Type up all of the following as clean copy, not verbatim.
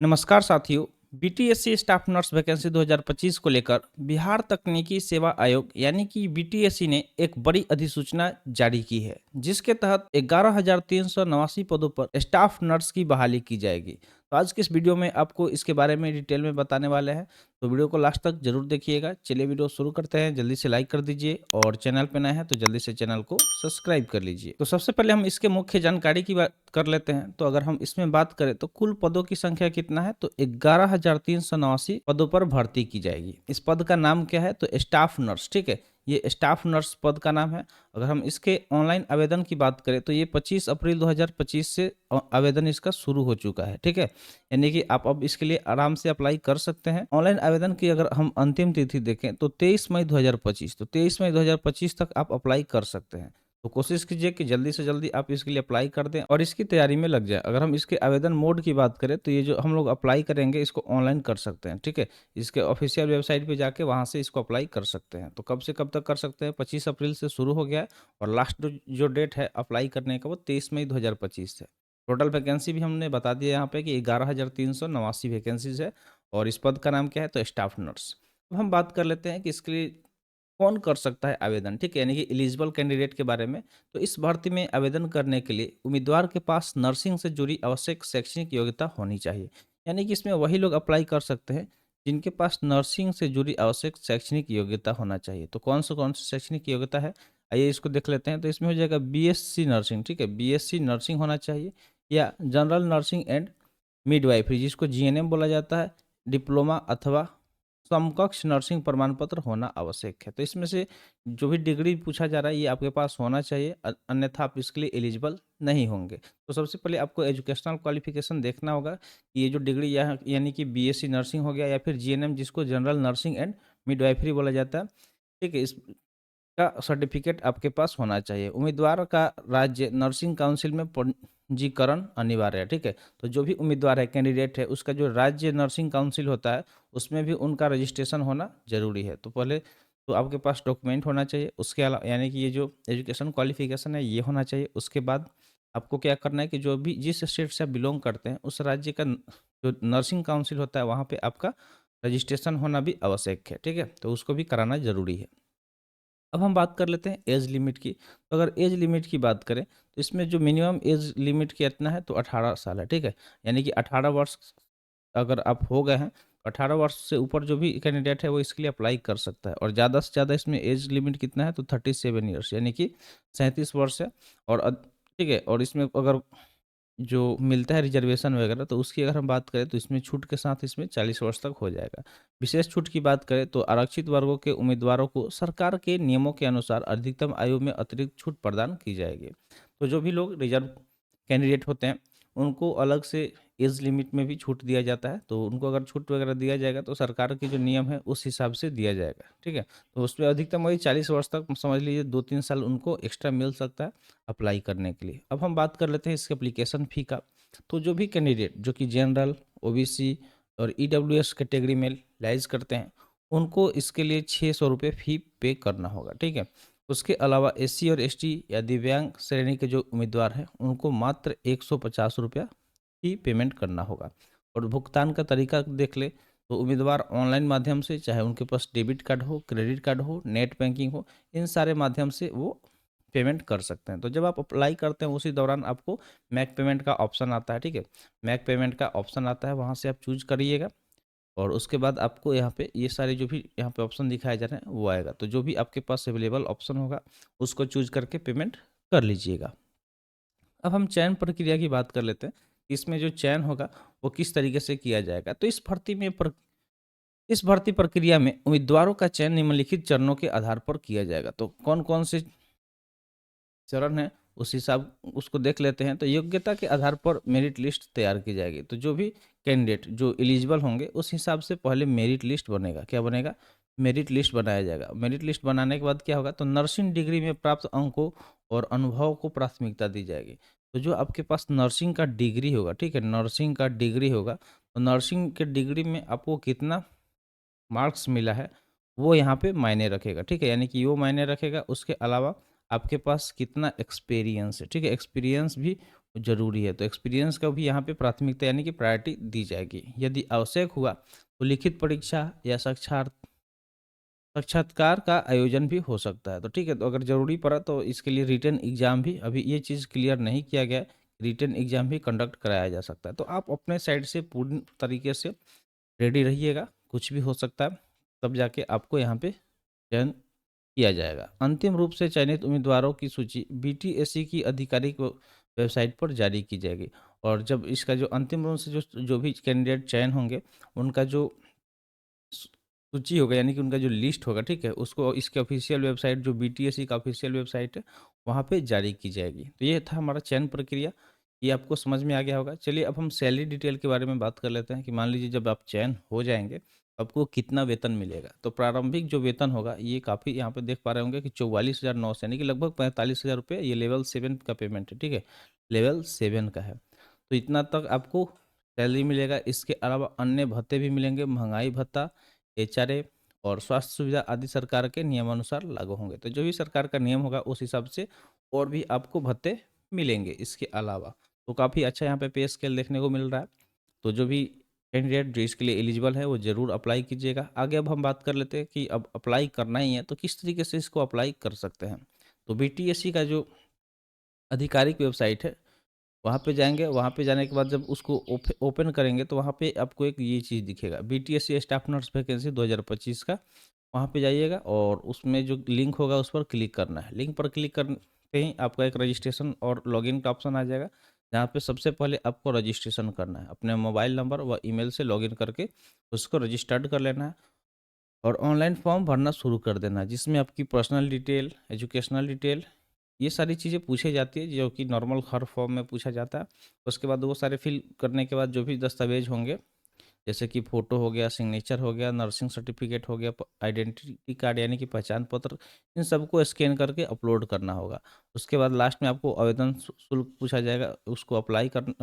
नमस्कार साथियों। BTSC staff nurse vacancy 2025 को लेकर बिहार तकनीकी सेवा आयोग यानी कि बीटीएससी ने एक बड़ी अधिसूचना जारी की है, जिसके तहत 11,389 पदों पर स्टाफ नर्स की बहाली की जाएगी। तो आज के इस वीडियो में आपको इसके बारे में डिटेल में बताने वाले हैं, तो वीडियो को लास्ट तक जरूर देखिएगा। चलिए वीडियो शुरू करते हैं। जल्दी से लाइक कर दीजिए और चैनल पे नए हैं तो जल्दी से चैनल को सब्सक्राइब कर लीजिए। तो सबसे पहले हम इसके मुख्य जानकारी की बात कर लेते हैं। तो अगर हम इसमें बात करें तो कुल पदों की संख्या कितना है, तो 11,389 पदों पर भर्ती की जाएगी। इस पद का नाम क्या है, तो स्टाफ नर्स। ठीक है, ये स्टाफ नर्स पद का नाम है। अगर हम इसके ऑनलाइन आवेदन की बात करें तो ये 25 अप्रैल 2025 से आवेदन इसका शुरू हो चुका है। ठीक है, यानी कि आप अब इसके लिए आराम से अप्लाई कर सकते हैं। ऑनलाइन आवेदन की अगर हम अंतिम तिथि देखें तो 23 मई 2025, तो 23 मई 2025 तक आप अप्लाई कर सकते हैं। तो कोशिश कीजिए कि जल्दी से जल्दी आप इसके लिए अप्लाई कर दें और इसकी तैयारी में लग जाए। अगर हम इसके आवेदन मोड की बात करें तो ये जो हम लोग अप्लाई करेंगे इसको ऑनलाइन कर सकते हैं। ठीक है, इसके ऑफिशियल वेबसाइट पे जाके वहाँ से इसको अप्लाई कर सकते हैं। तो कब से कब तक कर सकते हैं, 25 अप्रैल से शुरू हो गया है और लास्ट जो डेट है अप्लाई करने का वो 23 मई 2025 है। टोटल वैकेंसी भी हमने बता दिया यहाँ पे कि 11,389 वैकेंसीज है और इस पद का नाम क्या है, तो स्टाफ नर्स। अब हम बात कर लेते हैं कि इसके लिए कौन कर सकता है आवेदन। ठीक है, यानी कि एलिजिबल कैंडिडेट के बारे में। तो इस भर्ती में आवेदन करने के लिए उम्मीदवार के पास नर्सिंग से जुड़ी आवश्यक शैक्षणिक योग्यता होनी चाहिए। यानी कि इसमें वही लोग अप्लाई कर सकते हैं जिनके पास नर्सिंग से जुड़ी आवश्यक शैक्षणिक योग्यता होना चाहिए। तो कौन सी शैक्षणिक योग्यता है, आइए इसको देख लेते हैं। तो इसमें हो जाएगा बीएससी नर्सिंग। ठीक है, बीएससी नर्सिंग होना चाहिए या जनरल नर्सिंग एंड मिडवाइफरी जिसको जीएनएम बोला जाता है, डिप्लोमा अथवा समकक्ष नर्सिंग प्रमाण पत्र होना आवश्यक है। तो इसमें से जो भी डिग्री पूछा जा रहा है ये आपके पास होना चाहिए, अन्यथा आप इसके लिए एलिजिबल नहीं होंगे। तो सबसे पहले आपको एजुकेशनल क्वालिफिकेशन देखना होगा कि ये जो डिग्री यानी कि बीएससी नर्सिंग हो गया या फिर जीएनएम जिसको जनरल नर्सिंग एंड मिडवाइफरी बोला जाता है। ठीक है, इस का सर्टिफिकेट आपके पास होना चाहिए। उम्मीदवार का राज्य नर्सिंग काउंसिल में पंजीकरण अनिवार्य है। ठीक है, तो जो भी उम्मीदवार है, कैंडिडेट है, उसका जो राज्य नर्सिंग काउंसिल होता है उसमें भी उनका रजिस्ट्रेशन होना जरूरी है। तो पहले तो आपके पास डॉक्यूमेंट होना चाहिए, उसके अलावा यानी कि ये जो एजुकेशन क्वालिफिकेशन है ये होना चाहिए। उसके बाद आपको क्या करना है कि जो भी जिस स्टेट से आप बिलोंग करते हैं उस राज्य का जो नर्सिंग काउंसिल होता है वहाँ पे आपका रजिस्ट्रेशन होना भी आवश्यक है। ठीक है, तो उसको भी कराना जरूरी है। अब हम बात कर लेते हैं एज लिमिट की। तो अगर एज लिमिट की बात करें तो इसमें जो मिनिमम एज लिमिट कितना है, तो 18 साल है। ठीक है, यानी कि 18 वर्ष अगर आप हो गए हैं तो 18 वर्ष से ऊपर जो भी कैंडिडेट है वो इसके लिए अप्लाई कर सकता है। और ज़्यादा से ज़्यादा इसमें एज लिमिट कितना है, तो 37 ईयर्स यानी कि 37 वर्ष है। और ठीक है, और इसमें अगर जो मिलता है रिजर्वेशन वगैरह तो उसकी अगर हम बात करें तो इसमें छूट के साथ इसमें 40 वर्ष तक हो जाएगा। विशेष छूट की बात करें तो आरक्षित वर्गों के उम्मीदवारों को सरकार के नियमों के अनुसार अधिकतम आयु में अतिरिक्त छूट प्रदान की जाएगी। तो जो भी लोग रिजर्व कैंडिडेट होते हैं उनको अलग से एज लिमिट में भी छूट दिया जाता है। तो उनको अगर छूट वगैरह दिया जाएगा तो सरकार के जो नियम है उस हिसाब से दिया जाएगा। ठीक है, तो उसमें अधिकतम वही 40 वर्ष तक समझ लीजिए 2-3 साल उनको एक्स्ट्रा मिल सकता है अप्लाई करने के लिए। अब हम बात कर लेते हैं इसके एप्लीकेशन फ़ी का। तो जो भी कैंडिडेट जो कि जनरल, ओबीसी और ईडब्ल्यूएस कैटेगरी में लाइज करते हैं उनको इसके लिए 600 रुपये फ़ी पे करना होगा। ठीक है, उसके अलावा एससी और एसटी या दिव्यांग श्रेणी के जो उम्मीदवार हैं उनको मात्र 150 रुपया ही पेमेंट करना होगा। और भुगतान का तरीका देख ले तो उम्मीदवार ऑनलाइन माध्यम से, चाहे उनके पास डेबिट कार्ड हो, क्रेडिट कार्ड हो, नेट बैंकिंग हो, इन सारे माध्यम से वो पेमेंट कर सकते हैं। तो जब आप अप्लाई करते हैं उसी दौरान आपको मैक पेमेंट का ऑप्शन आता है। ठीक है, मैक पेमेंट का ऑप्शन आता है, वहाँ से आप चूज करिएगा और उसके बाद आपको यहाँ पे ये सारे जो भी यहाँ पे ऑप्शन दिखाए जा रहे हैं वो आएगा। तो जो भी आपके पास अवेलेबल ऑप्शन होगा उसको चूज करके पेमेंट कर लीजिएगा। अब हम चयन प्रक्रिया की बात कर लेते हैं। इसमें जो चयन होगा वो किस तरीके से किया जाएगा। तो इस भर्ती प्रक्रिया में उम्मीदवारों का चयन निम्नलिखित चरणों के आधार पर किया जाएगा। तो कौन कौन से चरण है उस हिसाब उसको देख लेते हैं। तो योग्यता के आधार पर मेरिट लिस्ट तैयार की जाएगी। तो जो भी कैंडिडेट जो एलिजिबल होंगे उस हिसाब से पहले मेरिट लिस्ट बनेगा। क्या बनेगा, मेरिट लिस्ट बनाया जाएगा। मेरिट लिस्ट बनाने के बाद क्या होगा, तो नर्सिंग डिग्री में प्राप्त अंकों और अनुभव को प्राथमिकता दी जाएगी। तो जो आपके पास नर्सिंग का डिग्री होगा, ठीक है, नर्सिंग का डिग्री होगा, तो नर्सिंग के डिग्री में आपको कितना मार्क्स मिला है वो यहाँ पे मायने रखेगा। ठीक है, यानी कि वो मायने रखेगा। उसके अलावा आपके पास कितना एक्सपीरियंस है। ठीक है, एक्सपीरियंस भी ज़रूरी है। तो एक्सपीरियंस को भी यहाँ पे प्राथमिकता यानी कि प्रायोरिटी दी जाएगी। यदि आवश्यक हुआ तो लिखित परीक्षा या साक्षात्कार का आयोजन भी हो सकता है। तो ठीक है, तो अगर ज़रूरी पड़ा तो इसके लिए रिटन एग्ज़ाम भी, अभी ये चीज़ क्लियर नहीं किया गया है, रिटन एग्ज़ाम भी कंडक्ट कराया जा सकता है। तो आप अपने साइड से पूर्ण तरीके से रेडी रहिएगा, कुछ भी हो सकता है, तब जाके आपको यहाँ पे चयन किया जाएगा। अंतिम रूप से चयनित उम्मीदवारों की सूची बीटीएससी की आधिकारिक वेबसाइट पर जारी की जाएगी, और जब इसका जो अंतिम रूप से जो जो भी कैंडिडेट चयन होंगे, उनका जो सूची होगा यानी कि उनका जो लिस्ट होगा, ठीक है, उसको इसके ऑफिशियल वेबसाइट, जो बीटीएससी का ऑफिशियल वेबसाइट है, वहाँ पे जारी की जाएगी। तो ये था हमारा चयन प्रक्रिया, ये आपको समझ में आ गया होगा। चलिए अब हम सैलरी डिटेल के बारे में बात कर लेते हैं कि मान लीजिए जब आप चयन हो जाएंगे, आपको कितना वेतन मिलेगा। तो प्रारंभिक जो वेतन होगा, ये काफ़ी यहाँ पे देख पा रहे होंगे कि 44,900 यानी कि लगभग 45,000 रुपये, ये लेवल 7 का पेमेंट है, ठीक है, लेवल 7 का है। तो इतना तक आपको सैलरी मिलेगा। इसके अलावा अन्य भत्ते भी मिलेंगे, महंगाई भत्ता, एचआरए और स्वास्थ्य सुविधा आदि सरकार के नियमानुसार लागू होंगे। तो जो भी सरकार का नियम होगा उस हिसाब से और भी आपको भत्ते मिलेंगे इसके अलावा। तो काफ़ी अच्छा यहाँ पे पे स्केल देखने को मिल रहा है। तो जो भी कैंडिडेट जो इसके लिए एलिजिबल है वो ज़रूर अप्लाई कीजिएगा। आगे अब हम बात कर लेते हैं कि अब अप्लाई करना ही है तो किस तरीके से इसको अप्लाई कर सकते हैं। तो बीटीएससी का जो आधिकारिक वेबसाइट है, वहाँ पे जाएंगे, वहाँ पे जाने के बाद जब उसको ओपन करेंगे तो वहाँ पे आपको एक ये चीज़ दिखेगा, बीटीएससी स्टाफ नर्स वैकेंसी 2025 का। वहाँ पे जाइएगा और उसमें जो लिंक होगा उस पर क्लिक करना है। लिंक पर क्लिक करते ही आपका एक रजिस्ट्रेशन और लॉगिन का ऑप्शन आ जाएगा, जहाँ पे सबसे पहले आपको रजिस्ट्रेशन करना है। अपने मोबाइल नंबर व ईमेल से लॉगिन करके उसको रजिस्टर्ड कर लेना है और ऑनलाइन फॉर्म भरना शुरू कर देना है, जिसमें आपकी पर्सनल डिटेल, एजुकेशनल डिटेल, ये सारी चीज़ें पूछी जाती है, जो कि नॉर्मल हर फॉर्म में पूछा जाता है। उसके बाद वो सारे फिल करने के बाद जो भी दस्तावेज होंगे, जैसे कि फ़ोटो हो गया, सिग्नेचर हो गया, नर्सिंग सर्टिफिकेट हो गया, आइडेंटिटी कार्ड यानी कि पहचान पत्र, इन सबको स्कैन करके अपलोड करना होगा। उसके बाद लास्ट में आपको आवेदन शुल्क पूछा जाएगा, उसको अप्लाई कर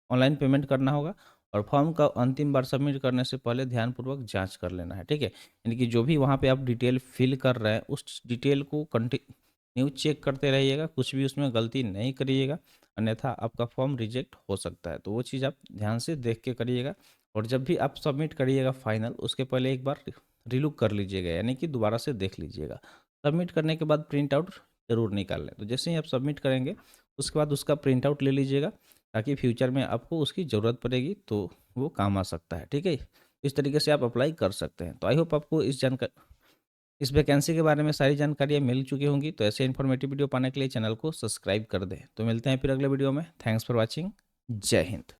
ऑनलाइन पेमेंट करना होगा और फॉर्म का अंतिम बार सबमिट करने से पहले ध्यानपूर्वक जांच कर लेना है, ठीक है। यानी कि जो भी वहाँ पे आप डिटेल फिल कर रहे हैं उस डिटेल को कंटिन्यू चेक करते रहिएगा, कुछ भी उसमें गलती नहीं करिएगा, अन्यथा आपका फॉर्म रिजेक्ट हो सकता है। तो वो चीज़ आप ध्यान से देख के करिएगा। और जब भी आप सबमिट करिएगा फाइनल, उसके पहले एक बार रीलुक कर लीजिएगा, यानी कि दोबारा से देख लीजिएगा। सबमिट करने के बाद प्रिंट आउट ज़रूर निकाल लें। तो जैसे ही आप सबमिट करेंगे उसके बाद उसका प्रिंट आउट ले लीजिएगा, ताकि फ्यूचर में आपको उसकी ज़रूरत पड़ेगी तो वो काम आ सकता है, ठीक है। इस तरीके से आप अप्लाई कर सकते हैं। तो आई होप आपको इस वैकेंसी के बारे में सारी जानकारियाँ मिल चुकी होंगी। तो ऐसे इन्फॉर्मेटिव वीडियो पाने के लिए चैनल को सब्सक्राइब कर दें। तो मिलते हैं फिर अगले वीडियो में। Thanks for watching. जय हिंद।